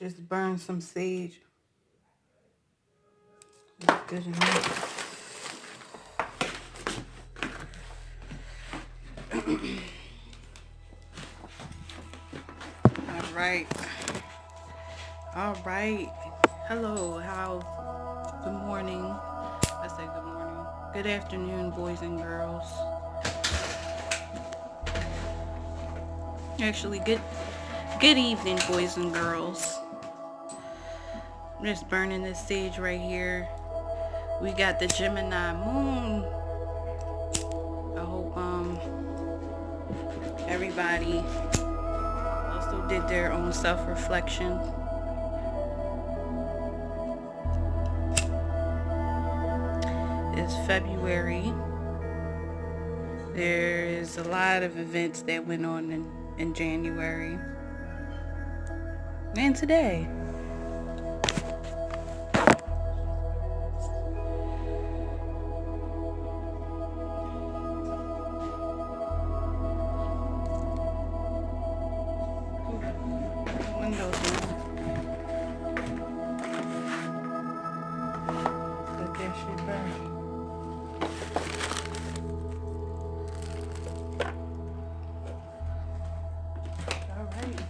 Just burn some sage. That's good enough. All right. Hello. Good morning. I say good morning. Good afternoon, boys and girls. Actually, good evening, boys and girls. I'm just burning this sage right here. We got the Gemini moon. I hope everybody also did their own self-reflection. It's February. There is a lot of events that went on in January. And today. Windows on. Let that shit burn. Alright.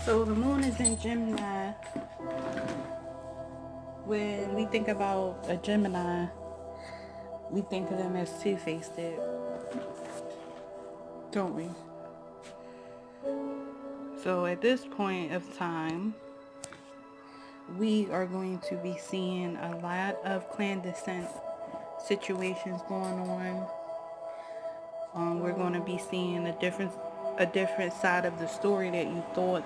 So the moon is in Gemini. When we think about a Gemini, we think of them as two-faced, don't we? So at this point of time, we are going to be seeing a lot of clandestine situations going on. We're going to be seeing a different side of the story that you thought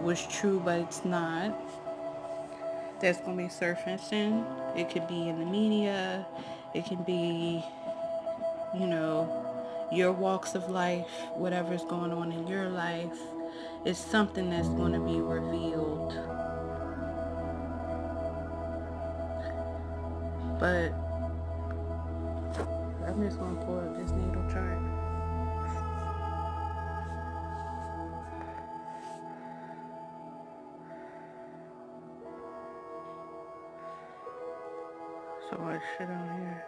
was true, but it's not. That's going to be surfacing. It could be in the media. It can be, your walks of life, whatever's going on in your life. It's something that's going to be revealed. But I'm just going to pull up this natal chart. So much shit on here.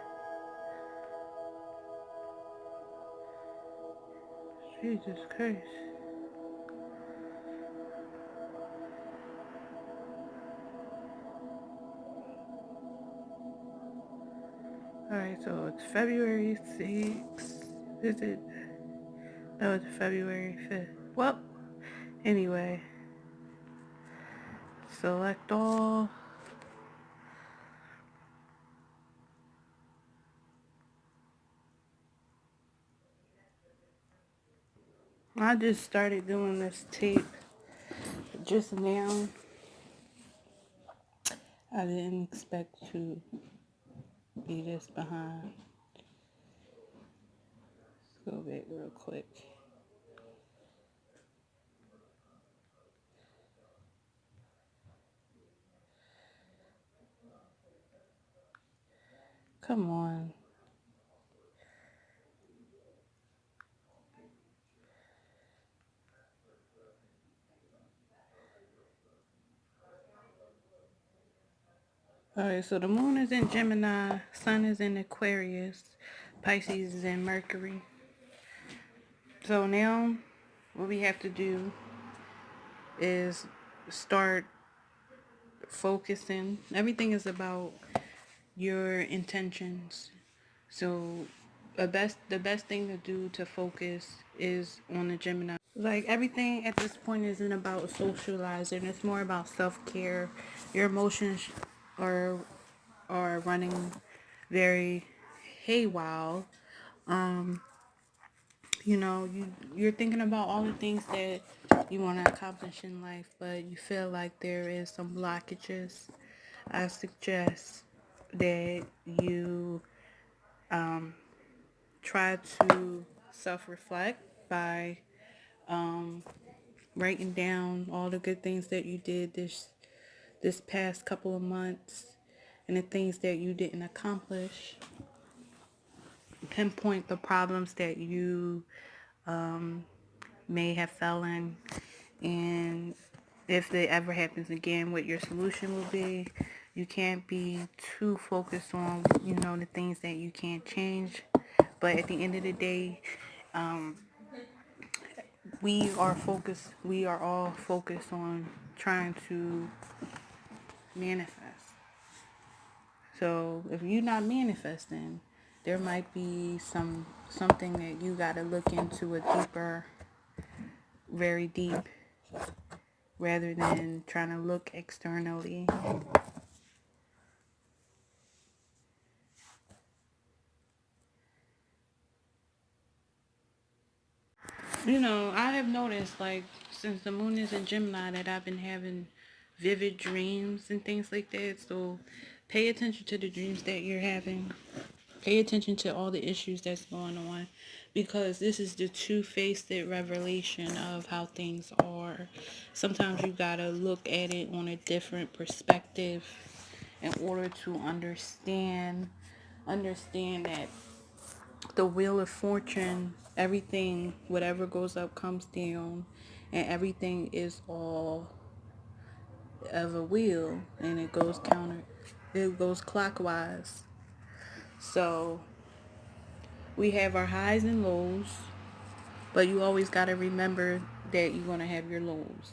Jesus Christ. Alright, so it's February 6th. Is it? No, it's February 5th. Well, anyway. Select all. I just started doing this tape just now. I didn't expect to be this behind. Let's go back real quick. Come on. Alright, so the moon is in Gemini, sun is in Aquarius, Pisces is in Mercury. So now what we have to do is start focusing. Everything is about your intentions. So the best thing to do to focus is on the Gemini. Like, everything at this point isn't about socializing. It's more about self-care. Your emotions are running very haywire. You're thinking about all the things that you want to accomplish in life, but you feel like there is some blockages. I suggest that you try to self-reflect by writing down all the good things that you did this past couple of months and the things that you didn't accomplish. Pinpoint the problems that you may have fell in, and if it ever happens again, what your solution will be. You can't be too focused on, the things that you can't change. But at the end of the day, we are all focused on trying to manifest. So if you're not manifesting, there might be something that you got to look into a deeper, very deep, rather than trying to look externally. I have noticed, like, since the moon is in Gemini, that I've been having vivid dreams and things like that. So pay attention to the dreams that you're having. Pay attention to all the issues that's going on, because this is the two-faced revelation of how things are. Sometimes you gotta look at it on a different perspective in order to understand that the wheel of fortune, everything, whatever goes up comes down, and everything is all of a wheel, and it goes clockwise. So we have our highs and lows, but you always got to remember that you're going to have your lows.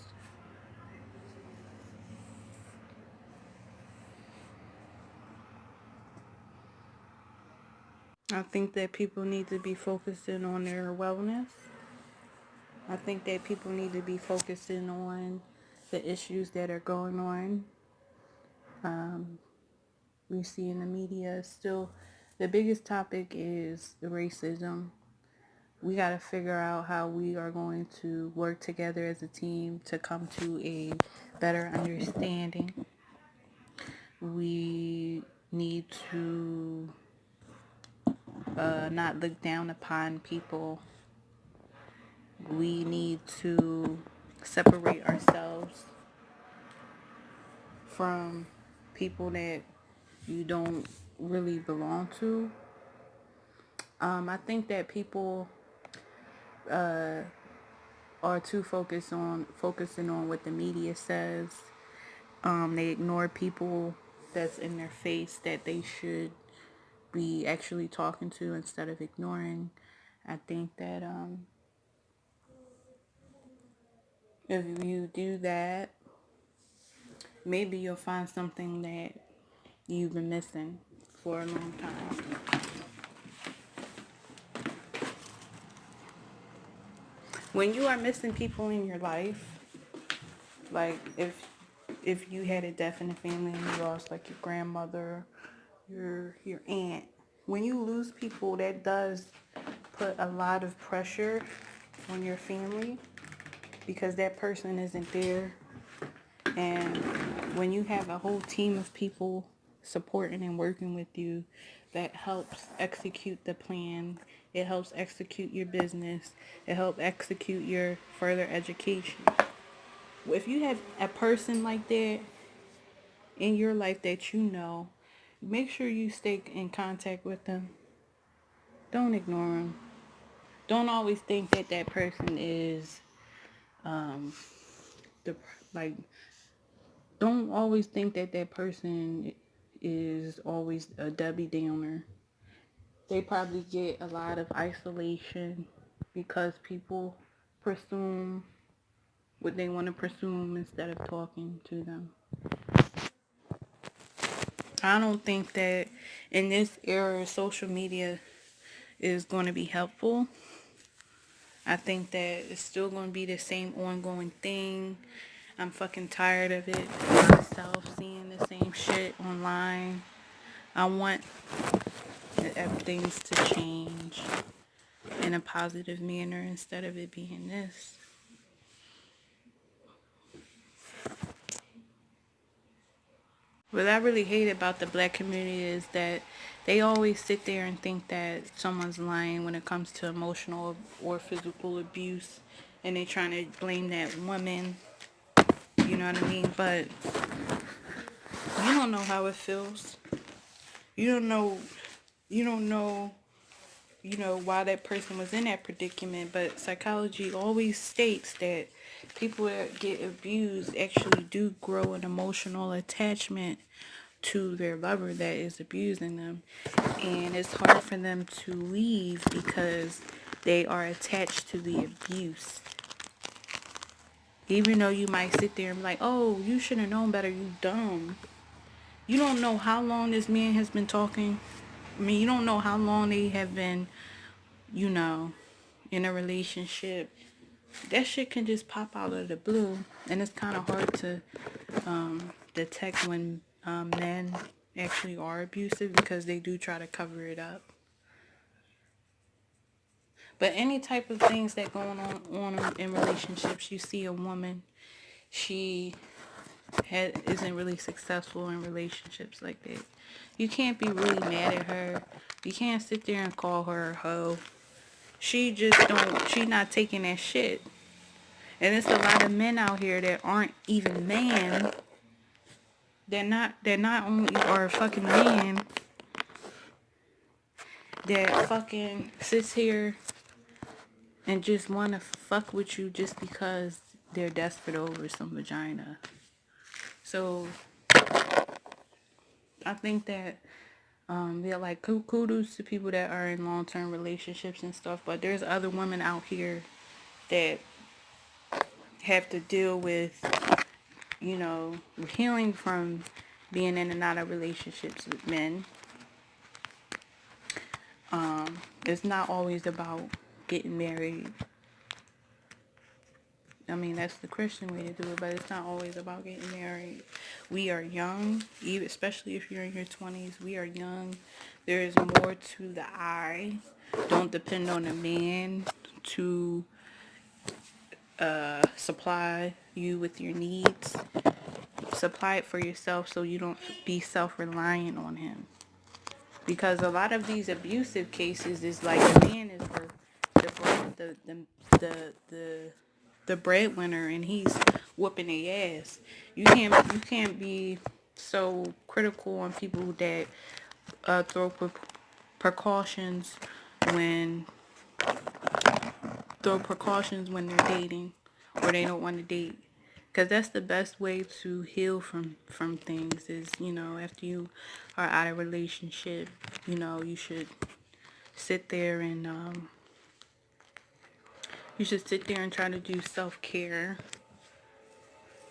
I think that people need to be focusing on their wellness. I think that people need to be focusing on the issues that are going on. We see in the media still the biggest topic is racism. We got to figure out how we are going to work together as a team to come to a better understanding. We need to not look down upon people. We need to separate ourselves from people that you don't really belong to. I think that people are too focusing on what the media says. They ignore people that's in their face that they should be actually talking to instead of ignoring. I think that if you do that, maybe you'll find something that you've been missing for a long time. When you are missing people in your life, like if you had a death in the family and you lost like your grandmother, your aunt, when you lose people, that does put a lot of pressure on your family because that person isn't there. And when you have a whole team of people supporting and working with you, that helps execute the plan. It helps execute your business. It helps execute your further education. If you have a person like that in your life that make sure you stay in contact with them. Don't ignore them. Don't always think that that person is the like. Don't always think that that person is always a Debbie Downer. They probably get a lot of isolation because people presume what they want to presume instead of talking to them. I don't think that in this era social media is going to be helpful. I think that it's still going to be the same ongoing thing. I'm fucking tired of it myself, seeing the same shit online. I want things to change in a positive manner instead of it being this. What I really hate about the black community is that they always sit there and think that someone's lying when it comes to emotional or physical abuse, and they trying to blame that woman, you know what I mean? But you don't know how it feels. You don't know, why that person was in that predicament, but psychology always states that people that get abused actually do grow an emotional attachment to their lover that is abusing them. And it's hard for them to leave because they are attached to the abuse. Even though you might sit there and be like, oh, you should have known better, you dumb. You don't know how long this man has been talking. I mean, you don't know how long they have been, you know, in a relationship. That shit can just pop out of the blue. And it's kind of hard to detect when men actually are abusive because they do try to cover it up. But any type of things that going on in relationships, you see a woman, she isn't really successful in relationships like that. You can't be really mad at her. You can't sit there and call her a hoe. She not taking that shit. And it's a lot of men out here that aren't even man. They're not only are a fucking man that fucking sits here and just want to fuck with you just because they're desperate over some vagina. So I think that they're like kudos to people that are in long-term relationships and stuff, but there's other women out here that have to deal with, you know, healing from being in and out of relationships with men. It's not always about getting married. I mean, that's the Christian way to do it, but it's not always about getting married. We are young, especially if you're in your 20s. We are young. There is more to the eye. Don't depend on a man to supply you with your needs. Supply it for yourself so you don't be self-reliant on him. Because a lot of these abusive cases is like the man is the breadwinner and he's whooping their ass. You can't be so critical on people that throw precautions when they're dating or they don't want to date. Because that's the best way to heal from things is, you know, after you are out of a relationship, you know, you should sit there and try to do self-care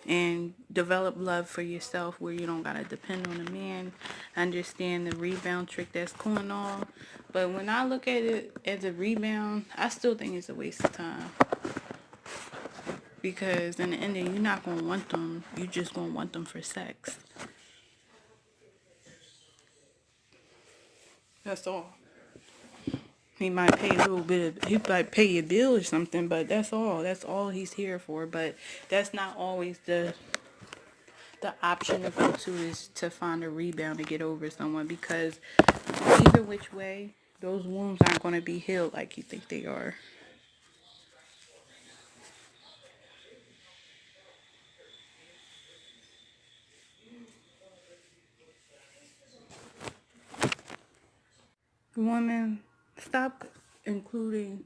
and develop love for yourself where you don't gotta depend on a man. Understand the rebound trick that's going on. But when I look at it as a rebound, I still think it's a waste of time. Because in the end, you're not going to want them. You just going to want them for sex. That's all. He might pay he might pay your bill or something, but that's all. That's all he's here for. But that's not always the option to go to, is to find a rebound to get over someone. Because either which way, those wounds aren't going to be healed like you think they are. Women, stop including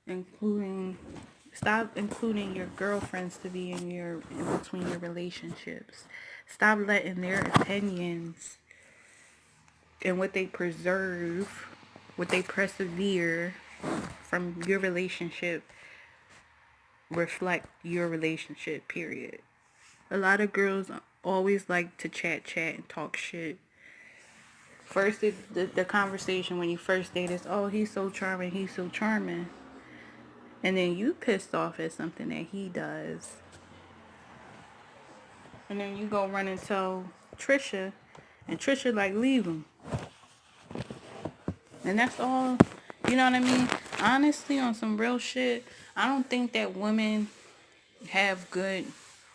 your girlfriends to be in between your relationships. Stop letting their opinions and what they preserve, what they persevere from your relationship reflect your relationship, period. A lot of girls always like to chat and talk shit. First, the conversation when you first date is, oh, he's so charming. And then you pissed off at something that he does. And then you go run and tell Trisha, and Trisha like, leave him. And that's all, you know what I mean? Honestly, on some real shit, I don't think that women have good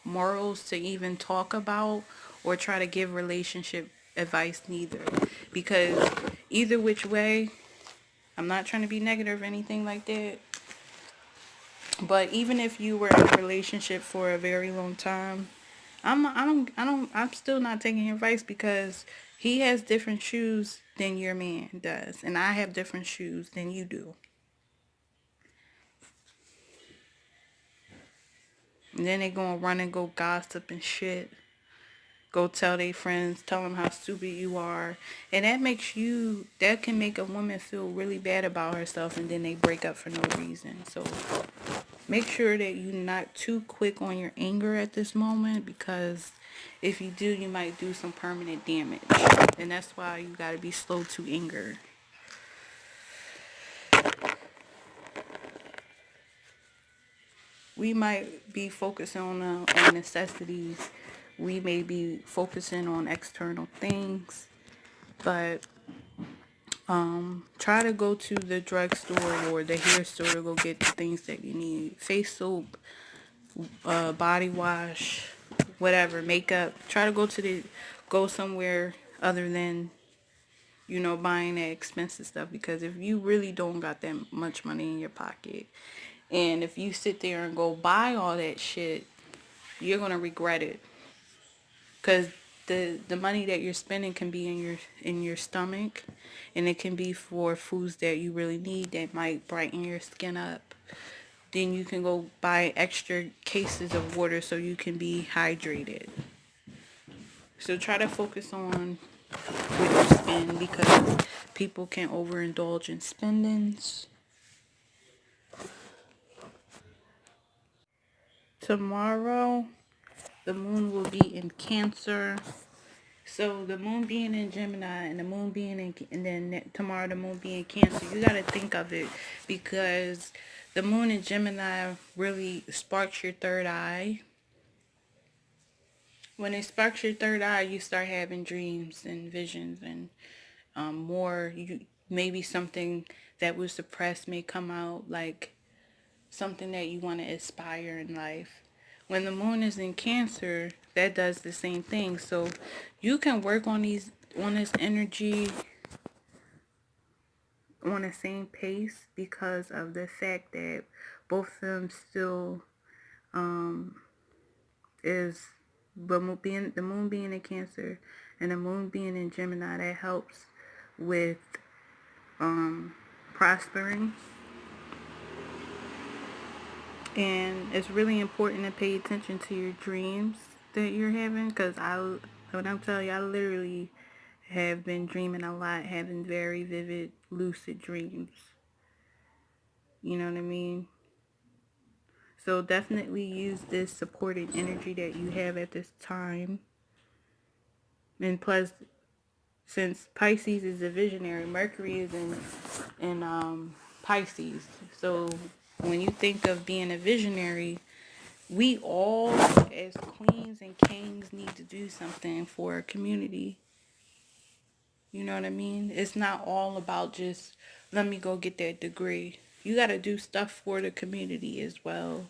morals to even talk about or try to give relationship advice neither. Because either which way, I'm not trying to be negative or anything like that, but even if you were in a relationship for a very long time, I'm still not taking your advice, because he has different shoes than your man does, and I have different shoes than you do. And then they gonna run and go gossip and shit. Go tell their friends, tell them how stupid you are. And that can make a woman feel really bad about herself, and then they break up for no reason. So make sure that you're not too quick on your anger at this moment, because if you do, you might do some permanent damage. And that's why you gotta be slow to anger. We might be focusing on necessities. We may be focusing on external things, but try to go to the drugstore or the hair store to go get the things that you need. Face soap, body wash, whatever, makeup. Try to go somewhere other than, buying that expensive stuff, because if you really don't got that much money in your pocket, and if you sit there and go buy all that shit, you're gonna regret it, because the money that you're spending can be in your stomach, and it can be for foods that you really need that might brighten your skin up. Then you can go buy extra cases of water so you can be hydrated. So try to focus on what you spend, because people can overindulge in spendings. Tomorrow, the moon will be in Cancer. So the moon being in Gemini and the moon being in, and then tomorrow the moon being Cancer, you got to think of it, because the moon in Gemini really sparks your third eye. When it sparks your third eye, you start having dreams and visions, and maybe something that was suppressed may come out, like something that you want to aspire in life. When the moon is in Cancer, that does the same thing. So you can work on this energy on the same pace, because of the fact that both of them still is the moon being in Cancer and the moon being in Gemini. That helps with prospering. And it's really important to pay attention to your dreams that you're having, because when I'm telling you, I literally have been dreaming a lot, having very vivid, lucid dreams. You know what I mean? So definitely use this supported energy that you have at this time. And plus, since Pisces is a visionary, Mercury is in Pisces. So when you think of being a visionary, we all, as queens and kings, need to do something for our community. You know what I mean? It's not all about just, let me go get that degree. You got to do stuff for the community as well.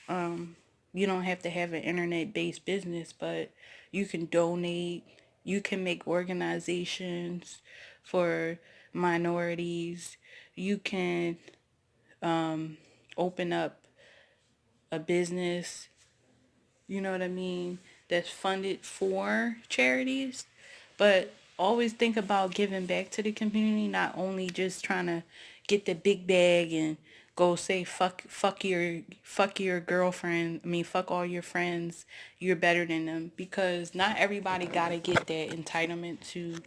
You don't have to have an internet-based business, but you can donate. You can make organizations for minorities. You can open up a business, you know what I mean, that's funded for charities. But always think about giving back to the community, not only just trying to get the big bag and go say fuck your girlfriend. I mean, fuck all your friends. You're better than them, because not everybody gotta get that entitlement to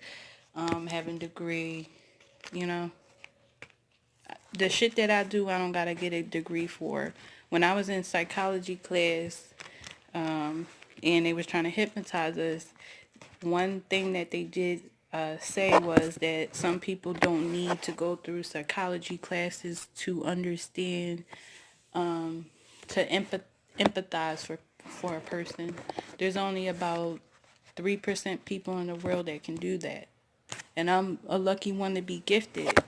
having a degree. You know, the shit that I do, I don't gotta get a degree for. When I was in psychology class, and they was trying to hypnotize us, one thing that they did say was that some people don't need to go through psychology classes to understand, to empathize for a person. There's only about 3% people in the world that can do that. And I'm a lucky one to be gifted.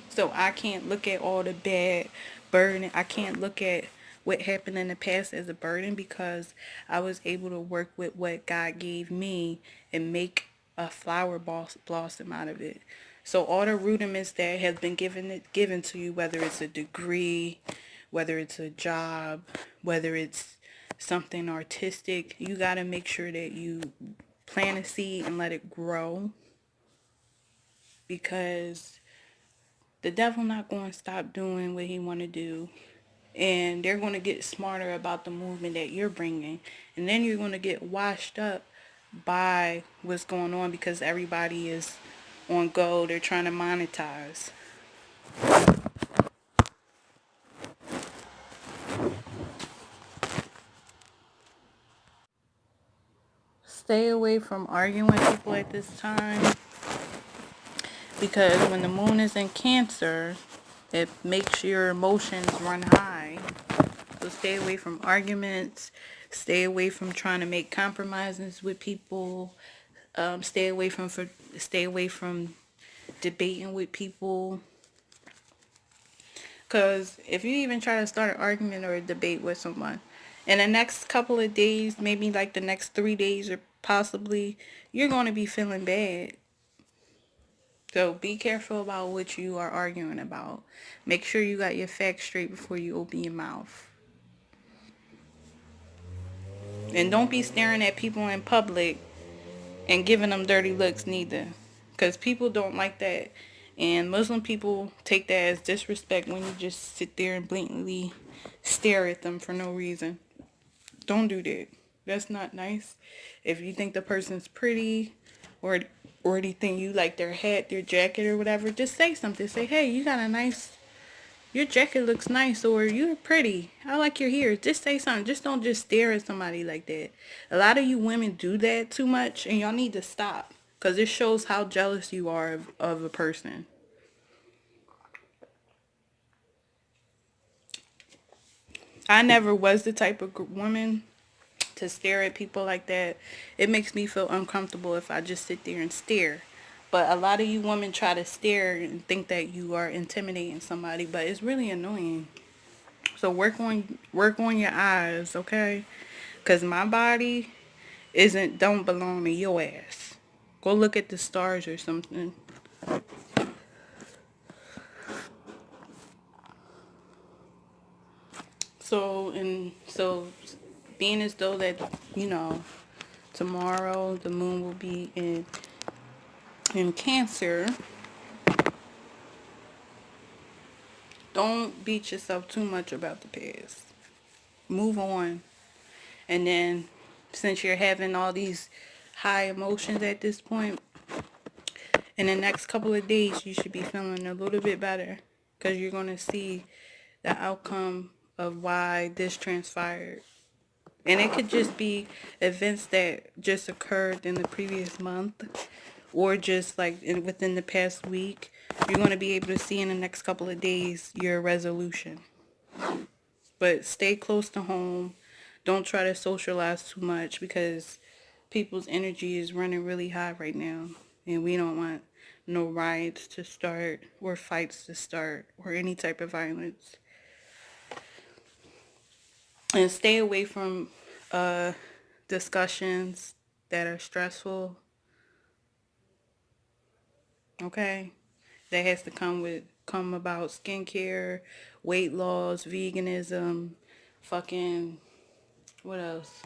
So I can't look at all the bad burden. I can't look at what happened in the past as a burden, because I was able to work with what God gave me and make a flower blossom out of it. So all the rudiments that have been given to you, whether it's a degree, whether it's a job, whether it's something artistic, you got to make sure that you plant a seed and let it grow, because the devil not going to stop doing what he want to do. and they're going to get smarter about the movement that you're bringing, and then you're going to get washed up by what's going on because everybody is on go. They're trying to monetize. Stay away from arguing with people at this time, because when the moon is in Cancer, it makes your emotions run high. So stay away from arguments. Stay away from trying to make compromises with people. Stay away from debating with people. Because if you even try to start an argument or a debate with someone, in the next couple of days, maybe like the next 3 days or possibly, you're going to be feeling bad. So be careful about what you are arguing about. Make sure you got your facts straight before you open your mouth. And don't be staring at people in public and giving them dirty looks neither. Because people don't like that. And Muslim people take that as disrespect when you just sit there and blatantly stare at them for no reason. Don't do that. That's not nice. If you think the person's pretty or they think you like their hat, their jacket or whatever, just say something. Say, hey, your jacket looks nice, or you're pretty. I like your hair. Just say something. Just don't just stare at somebody like that. A lot of you women do that too much, and y'all need to stop. Because it shows how jealous you are of a person. I never was the type of woman to stare at people like that. It makes me feel uncomfortable if I just sit there and stare. But a lot of you women try to stare and think that you are intimidating somebody, but it's really annoying. So work on your eyes, okay? Cause my body don't belong to your ass. Go look at the stars or something. So being as though that, tomorrow the moon will be in Cancer, don't beat yourself too much about the past. Move on. And then, since you're having all these high emotions at this point, in the next couple of days, you should be feeling a little bit better. Because you're going to see the outcome of why this transpired. And it could just be events that just occurred in the previous month, or just like within the past week. You're going to be able to see in the next couple of days your resolution. But stay close to home. Don't try to socialize too much, because people's energy is running really high right now. And we don't want no riots to start or fights to start or any type of violence. And stay away from discussions that are stressful. Okay? That has to come about skincare, weight loss, veganism, fucking, what else?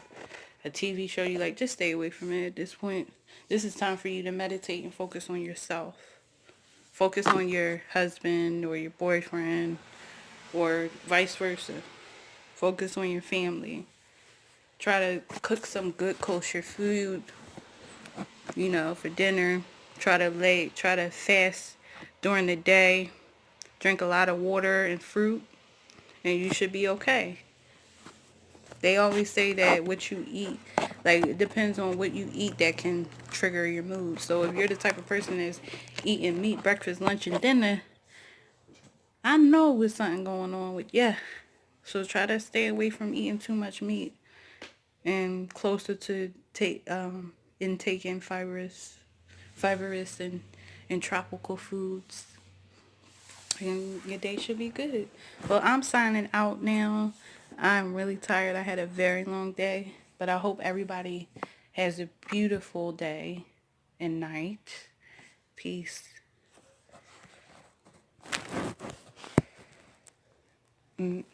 A TV show you like. Just stay away from it at this point. This is time for you to meditate and focus on yourself. Focus on your husband or your boyfriend, or vice versa. Focus on your family. Try to cook some good kosher food, for dinner. Try to fast during the day. Drink a lot of water and fruit, and you should be okay. They always say that what you eat, like, it depends on what you eat that can trigger your mood. So if you're the type of person that's eating meat, breakfast, lunch, and dinner, I know there's something going on with you. So try to stay away from eating too much meat, and closer to intaking fibrous and tropical foods. And your day should be good. Well, I'm signing out now. I'm really tired. I had a very long day. But I hope everybody has a beautiful day and night. Peace. Mm-mm.